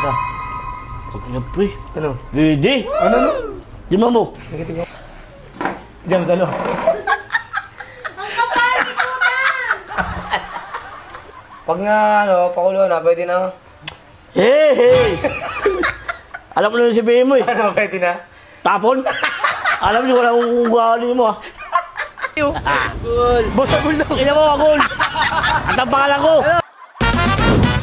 lasa? Pagkakang pre. Ano? Pwede. Ano? Tima mo. Tingnan. Diyan, salo. Ang kapal, ikutan! Pag nga, pakulo na, pwede na. Hey! Alam mo na yung sabihin mo eh. Ano, pwede na? Tapon? Alam niyo, wala kong gawin mo ah. Boss, agul daw. Ina mo, agul! At ang pangalan ko!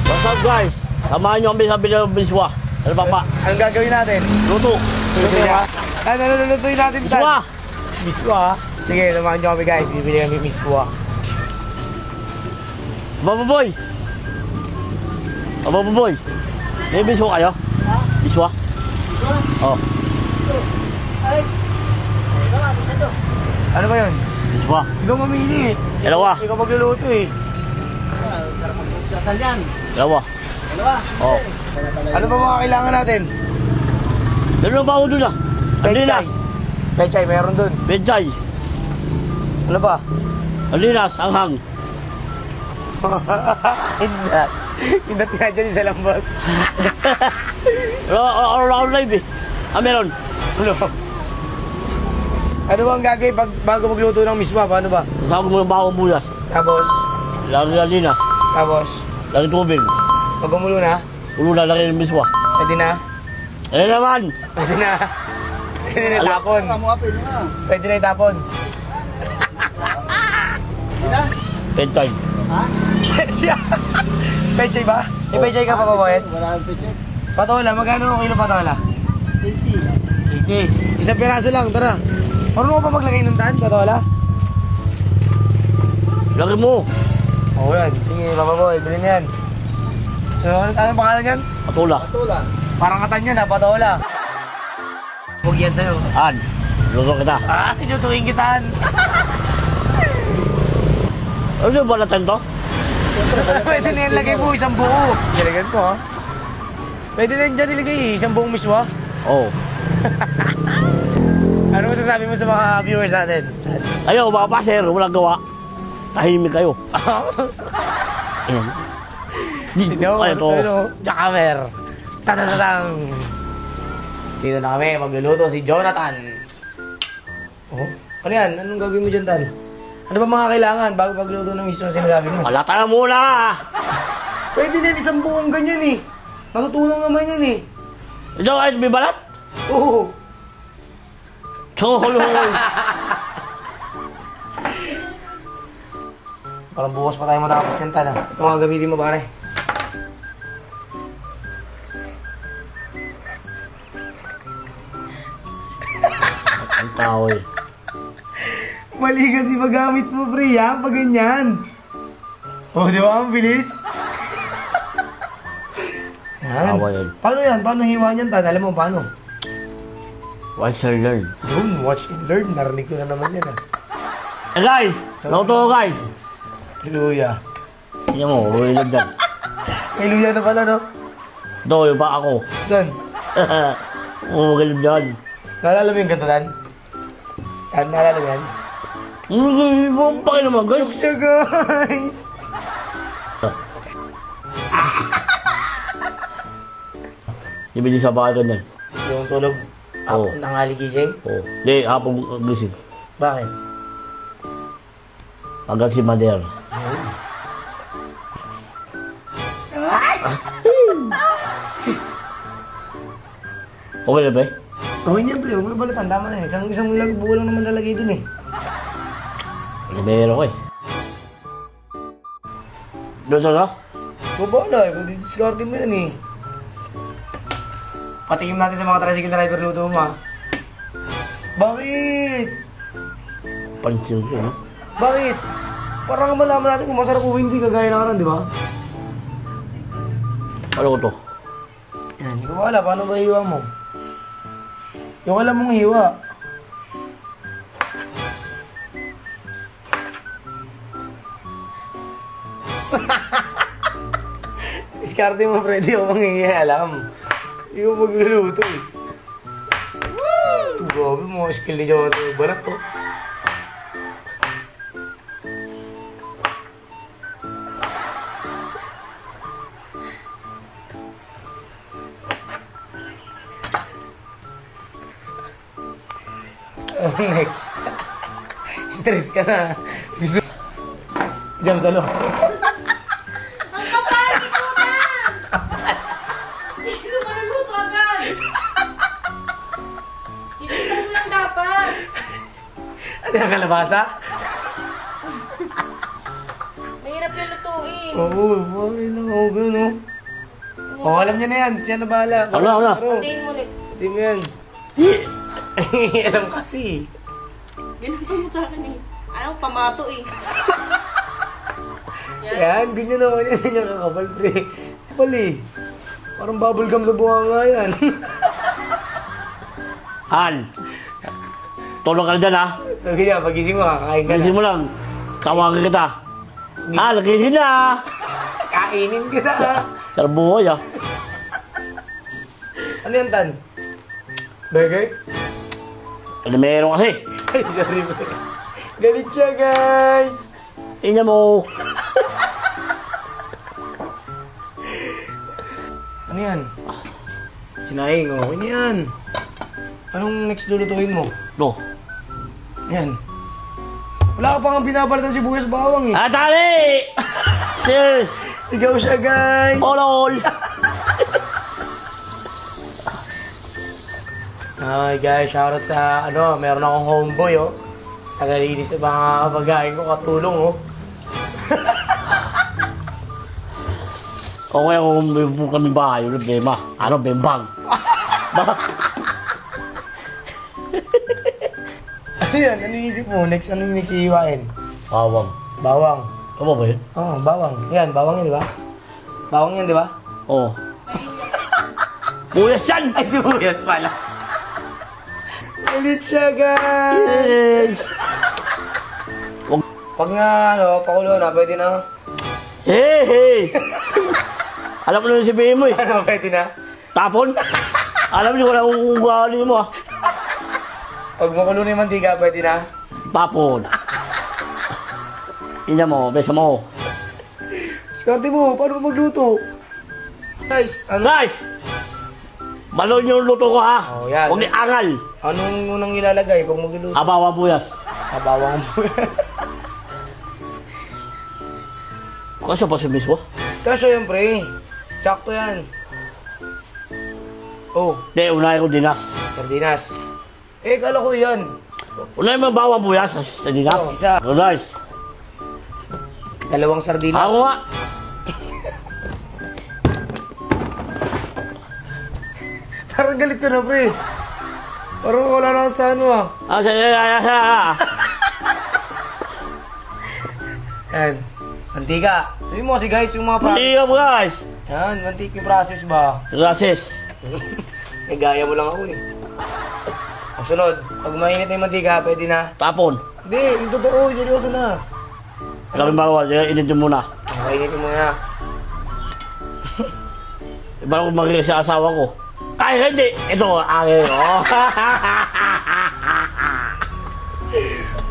What's up guys? Samahan niyo kami sa Biswa. Ano pa pa? Anong gagawin natin? Luto. Luto ba? Ano lulutuin natin, Tan? Biswa! Biswa? Sige, samahan niyo kami guys. Bibili kami biswa. Bababoy! Bababoy! May biswa kayo? Biswa? Oh. Ano ba yun? Biswa. Ikaw mamili eh. Dalawa. Ikaw magluluto eh. Sarap magsatal yan. Dalawa. Dalawa. Oh. Ano ba mga kailangan natin? Dalawa ba ako dun ah? Andinas. Pechay, meron dun. Pechay. Ano ba? Andinas, anghang. Hindat. Hindat nga dyan isa lang, boss. Around live eh. Ah, meron. Ano? Ano ba ang gagawin bago magluto ng miswa? Paano ba? Sasama mo ng bawang buyas. Tapos? Lagi ng andinas. Tapos? Lagi tubig. Pag umulo na? Ulo na lagi ng biswa. Pwede na? Eh naman. Pwede na. Pwede na itapon. Pwede na. Pwede na itapon. Pechay. Ha? Pechay ba? May pechay ka pa ba, Boyet? Wala kang pechay. Patola, magkano ang kilo patola? 80. 80. Isang piraso lang, tara. Marunong ka pa maglagay ng tan, patola? Lagi mo. Oo yan. Sige, Papa Boy, bilhin yan. Anong pangalan yan? Patula. Tula. Parang katan yan ha, patola. Huwag yan sa'yo. An. Luto kita. Ah, inutuin kitaan. Ano ba natin to? Pwede na yan lagay mo, isang buo. Nilagyan ko ha. Pwede na yan dyan ilagay, isang buong miswa. Oo. Ano masasabi mo sa mga viewers natin? Ayaw, mga paser. Walang gawa. Tahimik kayo. Ayan. Ay, ito. Jackamer. Tatatatang. Dito na kami, magluluto si Jonathan. Oh? Ano yan? Anong gagawin mo dyan, Tan? Ano ba mga kailangan bago magluto ng mismo sinasabi mo? Malata na muna. Pwede na isang buong ganyan eh. Matutulong naman yan eh. Ito ay may balat? Oo. Tungkol-hungol. Parang bukas pa tayo matapos ng Tan ha. Ito mga gamitin mo pare. Ang tao eh. Mali kasi magamit mo, pre, ha? Pag ganyan. O, di ba? Ang bilis. Yan. Tawa yan. Paano yan? Paano hiwa niyan, Tan? Alam mo paano? Watch and learn. Yun, watch and learn. Narinig ko na naman yan, ha? Eh guys! Luto ko guys! Hallelujah. Tingnan mo, ulilag dyan. Hallelujah na pala, no? Ito, yung pa ako. Saan? Magaling dyan. Naalala mo yung ganito, Tan? Tan, naalala mo yan? Ang paki naman guys. Yeah, guys! Ibili sa bahay ganyan. Yung tulog Oo. ng aligising? Oo. Hindi, hapong gising. Bakit? Agad si Mader. Okay na ba eh? Gawin niya, pre. Huwag mo na balatan. Tama na eh. Isang buo lang naman lalagay dun eh. Libero ko eh. Doon sa na? Bubala eh. Kung didiskarte mo yan eh. Patikim natin sa mga tricycle driver luto mo ha. Bakit? Pansin ko no? Bakit? Parang malaman natin kung masarap o hindi kagaya na karan, di ba? Ano ko to? Yan, hindi ko wala. Paano ba hiwa mo? Yung alam mong hiwa. Diskarte mo, Freddy. Huwag mangingialam. Hindi ko magluluto eh. Grabe, mga skill ni Jonathan. Balat ko. Next. Stress ka na. Gusto... Diyan, salo. Ang kapal ni Tutan! Hindi ko maluluto agad. Ibigay mo lang dapat. Ano yung kalabasa? Mahirap yung lutuin. Oo, okay lang. Okay, no? Oo, alam niya na yan. Siya na bahala. Wala. Patayin mo ulit. Hindi mo yan. Alam kasi. Ginagawa mo sa akin eh. Ayaw, pamato eh. Yan, ganyan naman yan. Yan yung kakapal, pre. Kapal eh. Parang bubblegum sa buhanga yan. Han. Tulong ka dyan, ha? Ganyan, pagising mo, kakain ka Gising na. mo lang. Tawagan kita. Han, gising na, ha? Kainin kita, ha? Sarbuhoy, ha? Ano yan, Tan? Burger? Ano meron kasi? Ay, sorry, pre. Galit siya, guys. Tingnan mo. Ano yan? Sinaing, oh. Ano yan? Anong next lulutuin mo? No. Yan. Wala ka pa nga binabalitan si Buyas Bawang, eh. Atali! Sis! Sigaw siya, guys. Olol! Ay, guys, shoutout sa, meron akong homeboy, oh. Tagalinis sa mga pagkain ko, katulong, oh. Okay, kung may kami bahay, yung problema. Ano, bembang. Ano yan? Ano inisip mo? Next, ano yung next iiwain? Bawang. Bawang. Tama ba yun? Oo, bawang. Yan, bawang yan, di ba? Bawang yan, di ba? Oo. Buyas yan! Ay, sibuyas pala. Galit siya, guys. Yes! Pag nga, pakulo na, pwede na. Hey, hey! Alam ko na yung sabihin mo eh. Ano, pwede na? Tapon? Alam niyo ko na kung ugali mo ah. Pag makulo na yung mantika, pwede na? Tapon. Ina mo, besa mo. Skarte mo, paano magluto? Guys, ano? Guys! Balon yung luto ko ha. Oh, yan. Huwag ni angal. Anong unang ilalagay pag magluluto? Abawa buyas. Bawang mo. Kasi pa si mismo? Kasi yan, pre. Sakto yan. Oh, Hindi, unahin ko dinas. sardinas. Kala ko yan. Unahin mo bawa buyas sa dinas. Oh, isa. So guys, Dalawang sardinas. ako nga. Parang galit ka na, pre. Parang wala na ako sa ano, ah. Yan. Mantika. Sabi mo kasi, guys, yung mga process. Hindi ka guys. Yan, mantika yung process ba? Gracias. Gaya mo lang ako, eh. Ang sunod, pag mainit na yung mantika, pwede na. Tapon. Hindi, yung totoo, seryoso na. Laki bawa, initin mo na. Mainitin mo na. Iba ko magiging sa asawa ko. Ay, hindi. Ito, akin. Oh.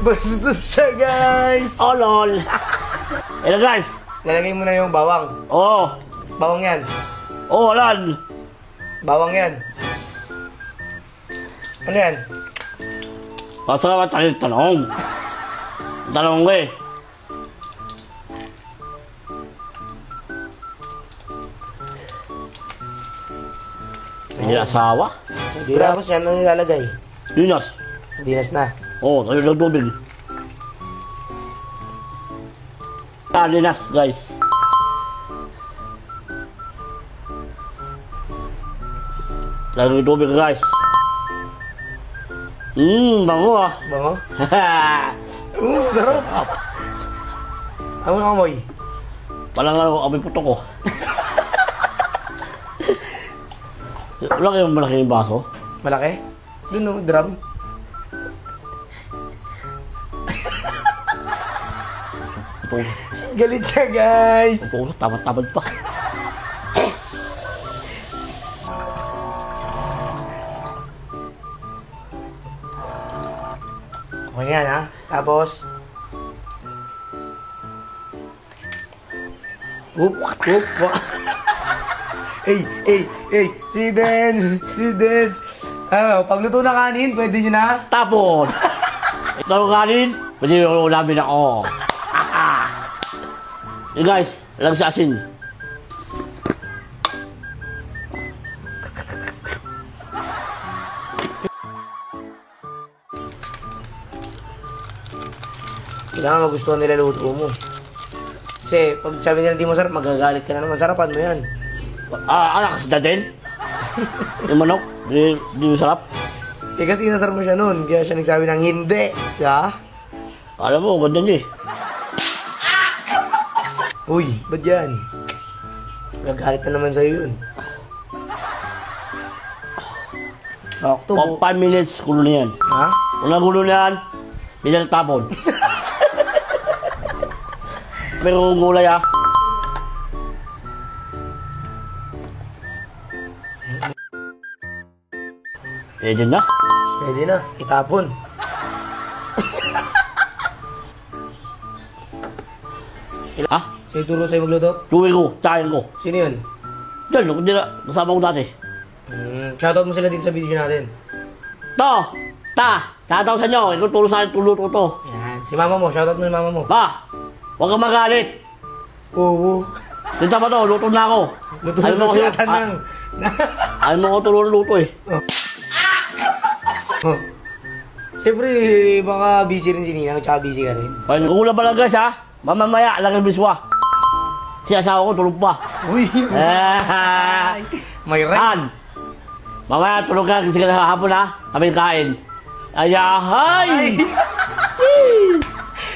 Bastos siya, guys. Oh, lol. Ito, guys. Lalagay mo na yung bawang. Oh. Bawang yan. Oh, lol. Bawang yan. Ano yan? Basta naman tayo tanong. Tanong ko eh. Hindi na asawa. Tapos yan, ano nilalagay? Dinas. Dinas na. Oh, tayo lang tubig. Dinas, guys. Tayo lang tubig, guys. Bango ah. Bango? Sarap. Ano na amoy? Parang ako, amoy puto ko. Wala kayong malaki yung baso? Malaki? Doon no, drum. Puto. Galit siya, guys. Puto, tamad-tamad pa. Okay yan, ha? Tapos, whoop. Hey, si Dance. Pagluto na kanin, pwede nyo na? Tapon! gusto ng kanin, pwede yung namin ako. Hey guys, lang sa asin. Kailangan magustuhan nila luto mo. Kasi pag sabi nila hindi mo sarap, magagalit ka na naman. Sarapan mo yan. Anak, kasi din? Yung manok, di masarap. Eh kasi inasar mo siya nun, kaya siya nagsabi ng hindi. Ya? Alam mo, ganda niya eh. Uy, ba't yan? Magagalit na naman sa'yo yun. Sakto po. 5 minutes, kulo na yan. Ha? Kung nagulo na yan, pinagtapon. Pero kung gulay ah. Pwede na. Pwede na, itapon. Ah, Sa'yo turo sa'yo magluto? tuwi ko, tsahin ko. Sino yun? Diyan, hindi na, kasama ko dati. Shoutout mo sila dito sa video natin. Shoutout sa inyo, ikaw tulong sa akin, tulong ko to. Yan. Si mama mo, shoutout mo si mama mo. Ma, huwag kang magalit. Oo. Dito ba to, luto na ako. Luto Ayaw mo na ko siya tanang. Ayaw mo ko tulong luto eh. Oh. Siyempre, baka busy rin si Ninang, tsaka busy ka rin. Kung ulam pa lang guys ha, mamamaya, lang ang biswa. Si asawa ko tulog pa. Uy! May rent. Han, mamaya tulog ka kasi ka na hapon ha, kami kain. Ayahay!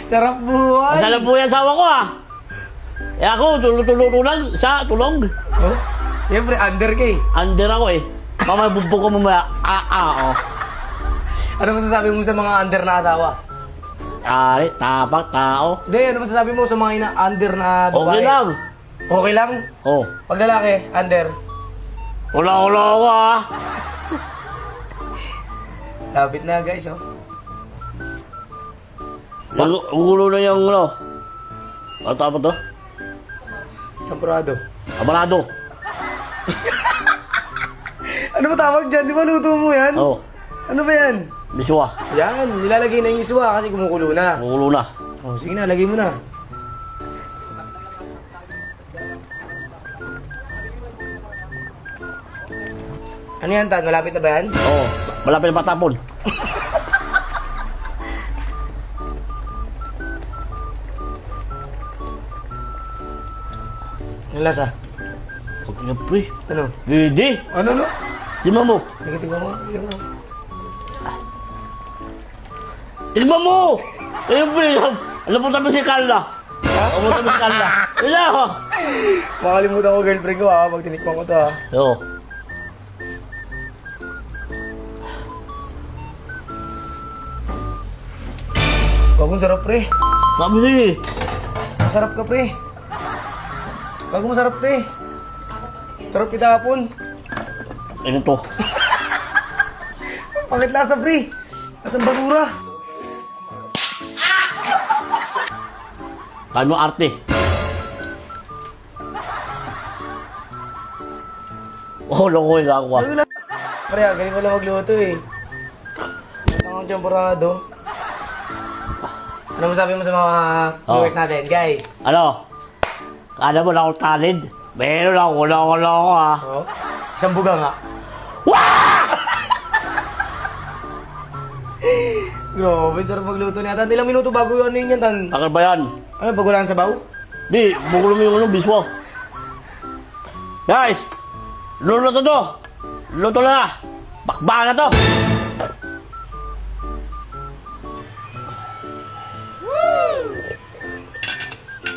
Sarap buhay! Masarap po yung asawa ko ha. Eh ako, tulog lang, siya tulog. Oh? Siyempre, under ka eh. Under ako eh. Mamaya bubog ko mamaya. Oh. Ano masasabi mo sa mga under na asawa? Ari, tapak, tao. Hindi, ano masasabi mo sa mga under na babae? Okay lang. Okay lang? Oh. Pag lalaki, under. Wala ako ah. Lapit na guys, oh. Gulo na yung ano. Ano tawag to? Champurado. Abalado. Ano ba tawag dyan? Di ba luto mo yan? Oh. Ano ba yan? Biswa. Yan, nilalagay na yung iswa kasi kumukulo na. Gulo na. Oh, sige na, lagay mo na. Ano yan, Tan? Malapit na ba yan? Oh. Malapit na patapon. Ang lasa? Okay na pre. Ano? Ready? Ano, no? Tignan mo. Sige, tingnan mo. Tingnan mo. Tignan mo! Ayun pre. Alam mo tabi si Carla. Alam mo tabi si Carla. Wala ho. Makalimutan ko girlfriend ko ha, pag tinikman ko to ha. Oo. Bagong sarap pre. Sabi niya eh. Masarap ka pre. Bagong masarap pre. Sarap itapon. Ano to? Pangit lasa pre. Asang basura. Kano arte? Oh, loko yung ako ah. Ano lang? Pre, galing ko lang magluto eh. Masang champurado. Ano masabi mo sa mga viewers natin, guys? Ano? Kala mo na akong talent? Meron ako, wala ako ah. Oh? Isang buga nga. Grabe, sarap magluto niya. Tan, ilang minuto bago yung ano yun yan, Tan? Takal ba yan? Ano, bago lang sa baw? Di, bukulo mo yung ano, biswa. Guys! Luto to! Luto na! Bakbaka na to!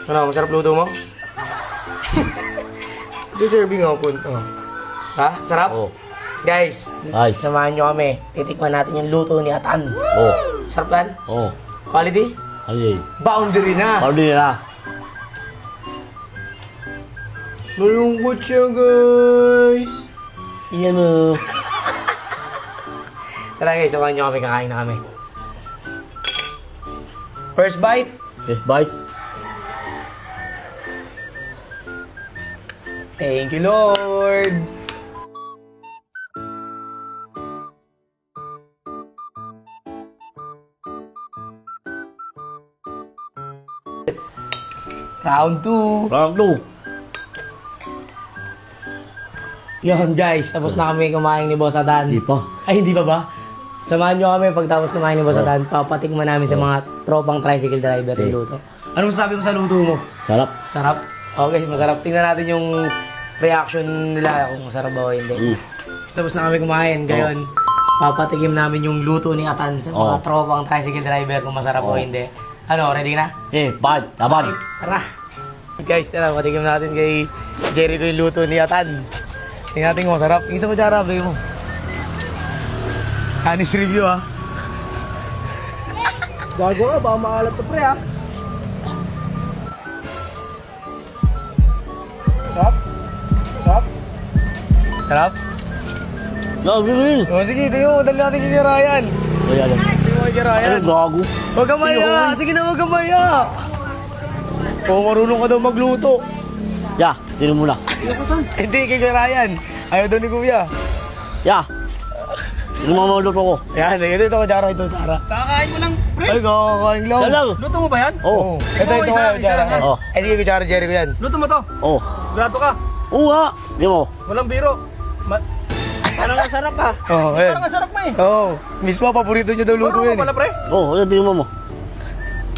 Ano, masarap luto mo? Ito serving ako po. Oh. Ha? Sarap? Oh. Guys, Ay. samahan nyo kami. Titikman natin yung luto ni Atan. Oh. Sarap kan? Oh. Quality? Ay. Boundary na. Paano din na? Malungkot siya, guys. Iyan mo. Tara guys, samahan nyo kami. Kakain na kami. First bite. Yes, bite. Thank you, Lord. Round 2. Round 2. Yun guys, tapos na kami kumain ni Boss Adan. Hindi pa. Ay, hindi pa ba? Samahan nyo kami pagtapos kumain ni Boss Adan. Papatikman namin sa mga tropang tricycle driver yung luto. Ano masasabi mo sa luto mo? Sarap. Sarap? Okay, masarap. Tingnan natin yung reaction nila kung masarap ba o hindi. Tapos na kami kumain. Gayon, papatikim namin yung luto ni Atan sa mga tropang tricycle driver kung masarap o hindi. Ano, ready na? Bad. Laban. Tara! Guys, tara, patikim natin kay Jericho yung luto ni Atan. Tingnan natin kung masarap. Isa ko dyan, bigay mo. Honest review, ha? Gago ka, baka maalat to, pre, ha? Sarap? Sarap? Sarap? Gagawin. O, sige, tingnan mo. Dali natin kay Ryan. Ayan. Tingnan mo kay Ryan. Ano gago? Huwag ka maya! Sige na, huwag ka maya! O, marunong ka daw magluto. Ya, tinan mo na. Hindi, kay Ryan. Ayaw daw ni Kuya. Ya. Sino mga maluto ko? Yan, ito kutsara, ito kutsara. Kakakain mo lang, pre. Ay, kakakain lang. Yan lang. Luto mo ba yan? Oo. Ito kaya kutsara. Oh. Eh, di kutsara, Jericho yan. Luto mo to. Oo. Grato ka. Oo nga. Di mo. Walang biro. Parang ang sarap ka. Oo, ayan. Parang ang sarap mo eh. Oo. Mismo, paborito niya daw luto Marunong yan. ka pala, pre. Oo, ayan, tingnan mo.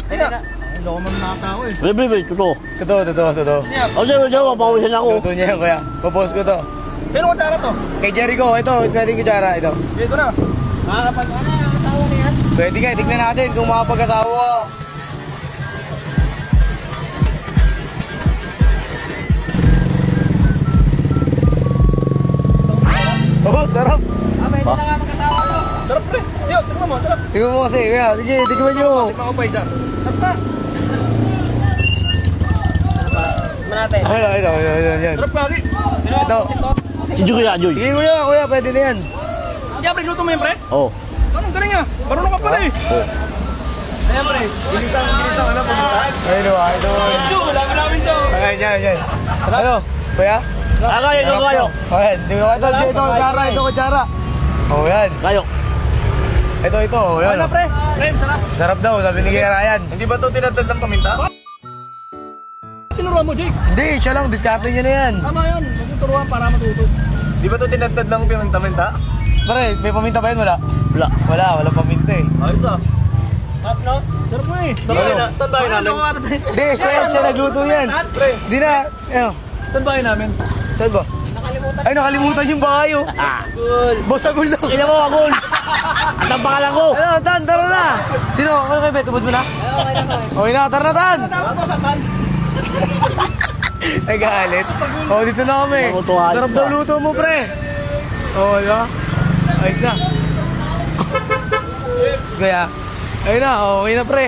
Ay, na. Hindi ako mamanatao eh. Bebe, totoo. Totoo. O, diyan, papawisan ako. Luto niya yan, kuya. Papost ko to. Sino ko tara to? Kay Jericho, ito, pwedeng kutsara, ito. Dito na. Makakapag ano yung asawa niyan? Pwede nga, tignan natin kung makapag-asawa. Oh, sarap. Pwede na nga mag-asawa to. Sarap, pre. Yo, tingnan mo, sarap. Tingnan mo kasi, kuya. Sige, tignan nyo. Tikman ko pa isa. Sarap na. Manate. Ayan. Sarap ka, Ari. Ito. Si Joy, Joy. Sige, kuya, pwede na yan. Kaya, pre, luto mo yan, pre. Oo. Anong galing ah? Marunong ka pala eh. Oo. Ayan, pre. Bilisan, ano, pumunta. Ayun, ito. Wala ka namin to. Ayan. Ano, kuya? Kayo. Ayan, ito, kutsara. Oh, yan. Kayo. Ito, oh, yan. Ano, pre? Pre, sarap. Sarap daw, sabi ni Kuya Ryan. Hindi ba ito tinatad ng paminta? Tinuruan mo, Jake. Hindi, siya lang, diskarte niya na yan. Tama yun. Huwag mo turuan para matuto. Di ba ito tinatad ng paminta-minta? Pare, may paminta ba yun? Wala. Wala. Wala paminta eh. Ayos ah. Sarap, no? Sarap mo eh. Saan bahay namin? Hindi, siya nagluto yan. Pre, Hindi na, ano, saan bahay namin? saan ba? Ay, nakalimutan yung bahay oh. Boss, agul daw. Ina mo, agul. At ang pangalan ko. Ano, Tan, tara na. Sino? Okay, Bet, ubos mo na? Okay na, tara na, Tan. Nagalit. Oh, dito na kami. Mamutuhan Sarap ka. daw luto mo, pre. Oh, diba? Ayos na. Kaya, ayun na, okay na, pre.